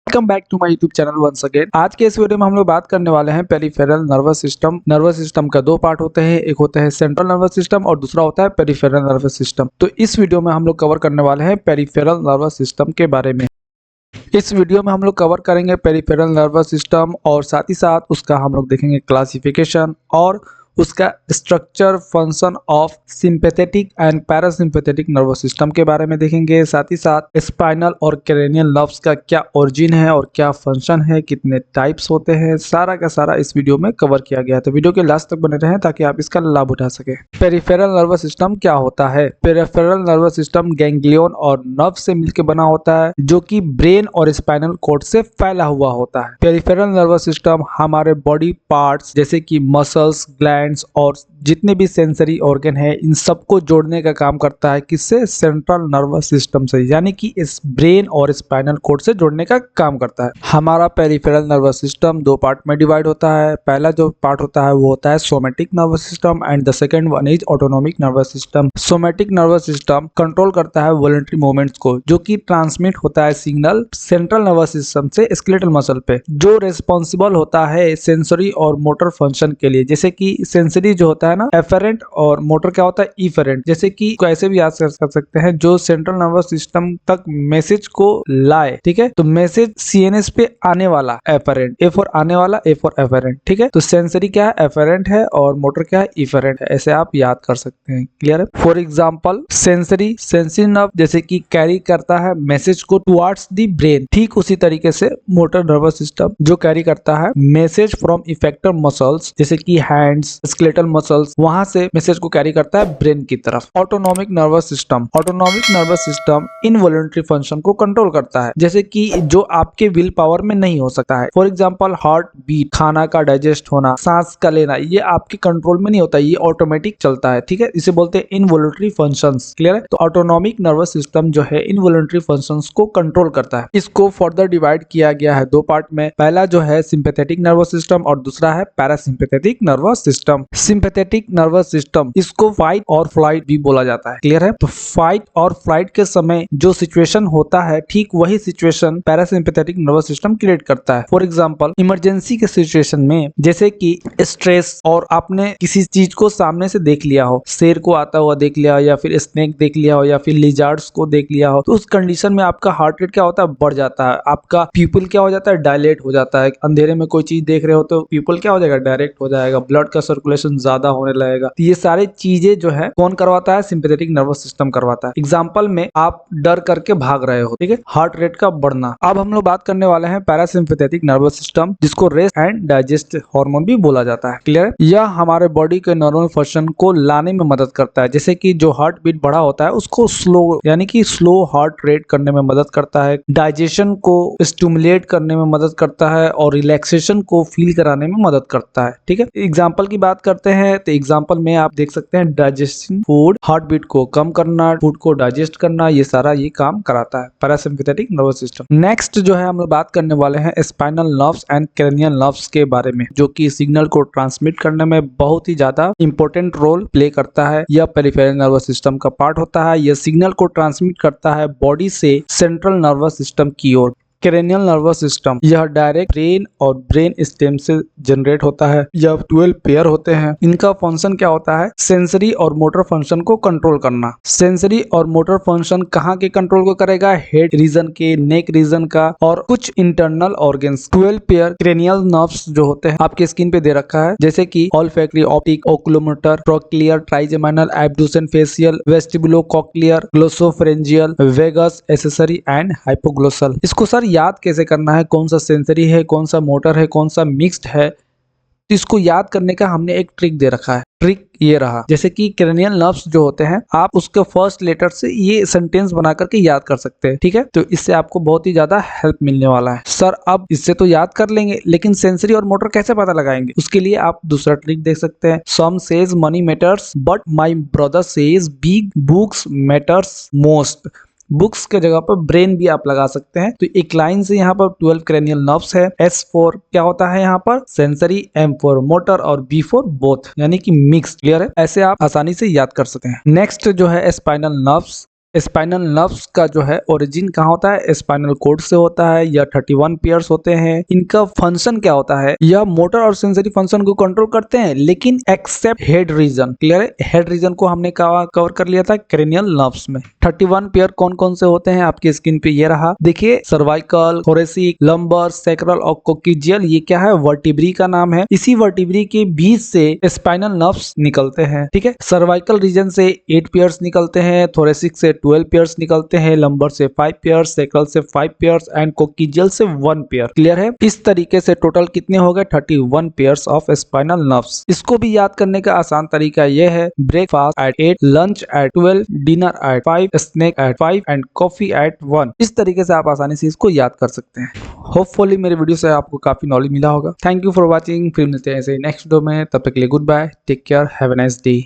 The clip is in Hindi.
Welcome back to my YouTube channel once again. आज के इस वीडियो में हम लोग बात करने वाले हैं peripheral nervous system. Nervous system का दो पार्ट होते हैं, एक होता है सेंट्रल नर्वस सिस्टम और दूसरा होता है पेरिफेरल नर्वस सिस्टम। तो इस वीडियो में हम लोग कवर करने वाले हैं पेरिफेरल नर्वस सिस्टम के बारे में। इस वीडियो में हम लोग कवर करेंगे पेरिफेरल नर्वस सिस्टम और साथ ही साथ उसका हम लोग देखेंगे क्लासिफिकेशन और उसका structure, function of sympathetic and parasympathetic nervous system के बारे में देखेंगे। साथ ही साथ स्पाइनल और क्रेनियल नर्व्स का क्या ओरिजिन है और क्या फंक्शन है, कितने टाइप्स होते हैं, सारा का सारा इस वीडियो में कवर किया गया है। तो वीडियो के लास्ट तक बने रहें ताकि आप इसका लाभ उठा सके। पेरिफेरल नर्वस सिस्टम क्या होता है? पेरिफेरल नर्वस सिस्टम गैंग्लियन और नर्व से मिलकर बना होता है जो कि ब्रेन और स्पाइनल कॉर्ड से फैला हुआ होता है। पेरिफेरल नर्वस सिस्टम हमारे बॉडी पार्ट्स जैसे कि मसल्स, ग्लैंड्स और जितने भी सेंसरी ऑर्गन है, इन सबको जोड़ने का काम करता है। किससे? सेंट्रल नर्वस सिस्टम से, यानी कि इस ब्रेन और स्पाइनल कॉर्ड से जोड़ने का काम करता है। हमारा पेरिफेरल नर्वस सिस्टम दो पार्ट में डिवाइड होता है। पहला जो पार्ट होता है वो होता है somatic nervous system and the second one is autonomic nervous system. Somatic nervous system control करता है वॉलंटरी मूवमेंट्स को, जो कि ट्रांसमिट होता है सिग्नल सेंट्रल नर्वस सिस्टम से स्केलेटल मसल पे, जो रेस्पॉन्सिबल होता है सेंसरी और मोटर फंक्शन के लिए। जैसे कि सेंसरी जो होता है ना एफरेंट, और मोटर क्या होता है इफरेंट। जैसे कि कैसे भी याद कर सकते हैं, जो सेंट्रल नर्वस सिस्टम तक मैसेज को लाए, ठीक है, तो मैसेज सीएनएस पे आने वाला एफरेंट, ए फॉर आने वाला, ए फॉर एफरेंट, ठीक है। तो सेंसरी क्या है? एफरेंट है और मोटर क्या है? इफरेंट है। ऐसे आप याद कर सकते हैं। क्लियर है? फॉर एग्जाम्पल सेंसरी नर्व जैसे कि कैरी करता है मैसेज को टुवर्ड्स द ब्रेन, ठीक उसी तरीके से मोटर नर्वस सिस्टम जो कैरी करता है मैसेज फ्रॉम इफेक्टर मसल्स जैसे कि हैंड्स, स्केलेटल मसल्स, वहां से मैसेज को कैरी करता है ब्रेन की तरफ। Autonomic nervous system involuntary function को कंट्रोल करता है, जैसे कि जो आपके विल पावर में नहीं हो सकता है। फॉर एग्जांपल हार्ट बीट, खाना का डाइजेस्ट होना, सांस का लेना, ये आपके कंट्रोल में नहीं होता, ये ऑटोमेटिक चलता है, ठीक है। इसे बोलते हैं इनवॉलंटरी फंक्शंस। क्लियर है? तो ऑटोनोमिक नर्वस सिस्टम जो है इनवॉलंटरी फंक्शंस को कंट्रोल करता है। इसको फर्दर डिवाइड किया गया है दो पार्ट में। पहला जो है सिंपैथेटिक नर्वस सिस्टम और दूसरा है parasympathetic nervous system. Sympathetic nervous system, इसको फाइट और फ्लाइट भी बोला जाता है। क्लियर है? तो फाइट और फ्लाइट के समय जो सिचुएशन होता है, ठीक वही situation parasympathetic nervous system create करता है। फॉर एग्जांपल इमरजेंसी के सिचुएशन में, जैसे कि स्ट्रेस, और आपने किसी चीज को सामने से देख लिया हो, शेर को आता हुआ देख लिया हो, या फिर स्नेक देख लिया हो, या फिर लिजार्ड्स को देख लिया हो, तो उस कंडीशन में आपका हार्ट रेट क्या होता है? बढ़ जाता है। आपका प्यूपिल क्या हो जाता है? डायलेट हो जाता है। अंधेरे में कोई चीज देख रहे हो तो प्यूपिल क्या हो जाएगा? डायरेक्ट हो जाएगा। ब्लड का सर्कुलेशन ज्यादा होने लगेगा। तो ये सारी चीजें जो है कौन करवाता है? सिंपैथेटिक नर्वस सिस्टम करवाता है। एग्जांपल में आप डर करके भाग रहे हो, ठीक है, हार्ट रेट का बढ़ना। अब हम लोग बात करने वाले हैं पैरासिम्पैथेटिक नर्वस सिस्टम, जिसको रेस्ट एंड डाइजेस्ट हार्मोन भी बोला जाता है। क्लियर है? यह हमारे बॉडी के नॉर्मल फंक्शन को लाने में मदद करता है। जैसे कि जो हार्ट बीट बढ़ा होता है उसको स्लो, यानी कि स्लो हार्ट रेट करने में मदद करता है, डाइजेशन को स्टिमुलेट करने में मदद करता है और रिलैक्सेशन को फील कराने में मदद करता है, ठीक है। एग्जांपल की बात करते हैं तो एग्जांपल में आप देख सकते हैं डाइजेशन फूड, हार्ट बीट को कम करना, फूड को डाइजेस्ट करना, ये सारा ये काम कराता है पैरासिम्पैथेटिक नर्वस सिस्टम। नेक्स्ट जो है हम लोग बात करने वाले हैं spinal nerves and cranial nerves के बारे में, जो कि सिग्नल को ट्रांसमिट करने में बहुत ही ज्यादा इंपॉर्टेंट रोल प्ले करता है। यह पेरिफेरल नर्वस सिस्टम का पार्ट होता है। यह सिग्नल को ट्रांसमिट करता है बॉडी से सेंट्रल नर्वस सिस्टम की ओर। क्रेनियल नर्वस सिस्टम, यह डायरेक्ट ब्रेन और ब्रेन स्टेम से जनरेट होता है। यह 12 पेयर होते हैं। इनका फंक्शन क्या होता है? सेंसरी और मोटर फंक्शन को कंट्रोल करना। सेंसरी और मोटर फंक्शन कहाँ के कंट्रोल को करेगा? हेड रीजन के, नेक रीजन का और कुछ internal organs. 12 pair cranial nerves जो होते हैं आपके स्क्रीन पे दे रखा है, जैसे कि olfactory, optic, oculomotor, trochlear, trigeminal, abducens, facial, vestibulo cochlear, glossopharyngeal, vagus, accessory and hypoglossal. इसको सर याद कैसे करना है? कौन सा सेंसरी है, कौन सा मोटर है, कौन सा मिक्स्ड है? तो इसको याद करने का हमने एक ट्रिक दे रखा है। ट्रिक ये रहा, जैसे कि क्रेनियल नर्व्स जो होते हैं, आप उसके फर्स्ट लेटर से ये सेंटेंस बना करके याद कर सकते हैं, ठीक है। तो इससे आपको बहुत ही ज्यादा हेल्प मिलने वाला है। सर अब इससे तो याद कर लेंगे, लेकिन सेंसरी और मोटर कैसे पता लगाएंगे? उसके लिए आप दूसरा ट्रिक देख सकते हैं। Some says money matters but my brother says big books matters most. Books के जगह पर ब्रेन भी आप लगा सकते हैं। तो एक लाइन से यहाँ पर 12 क्रेनियल नर्व्स है। S फॉर क्या होता है यहाँ पर? सेंसरी, M फॉर मोटर और B फॉर बोथ, यानी कि मिक्स। क्लियर है? ऐसे आप आसानी से याद कर सकते हैं। नेक्स्ट जो है स्पाइनल नर्व्स, स्पाइनल नर्व्स का जो है ओरिजिन कहाँ होता है, स्पाइनल कोड से होता है। यह 31 पेयर्स होते हैं। इनका फंक्शन क्या होता है, यह मोटर और सेंसरी फंक्शन को कंट्रोल करते हैं, लेकिन एक्सेप्ट हेड रीजन। क्लियर है, हेड रीजन को हमने कवर कर लिया था क्रेनियल नर्व्स में। 31 पेयर कौन कौन से होते हैं आपकी स्क्रीन पे ये रहा, देखिए सर्वाइकल, थोरेसिक, लंबर, सैक्रल और कोक्सीजियल। ये क्या है, वर्टिब्री का नाम है। इसी वर्टिब्री के बीच से स्पाइनल नर्व्स निकलते हैं। ठीक है, सर्वाइकल रीजन से 8 पेयर्स निकलते हैं, थोरेसिक से 12 पेयर्स निकलते हैं, लंबर से 5 पेयर्स, सैक्रल से 5 पेयर्स एंड कोक्सीजियल से 1 पेयर। क्लियर है, इस तरीके से टोटल कितने हो गए, 31 पेयर्स ऑफ स्पाइनल नर्व्स। इसको भी याद करने का आसान तरीका यह है, breakfast at 8, lunch at 12, dinner at 5, snack at 5 and coffee at 1। इस तरीके से आप आसानी से इसको याद कर सकते हैं। होपफुली मेरे वीडियो से आपको काफी नॉलेज मिला होगा। Thank you for watching. फिर मिलते हैं ऐसे नेक्स्ट वीडियो में, तब तक के लिए goodbye, take care, have a nice day.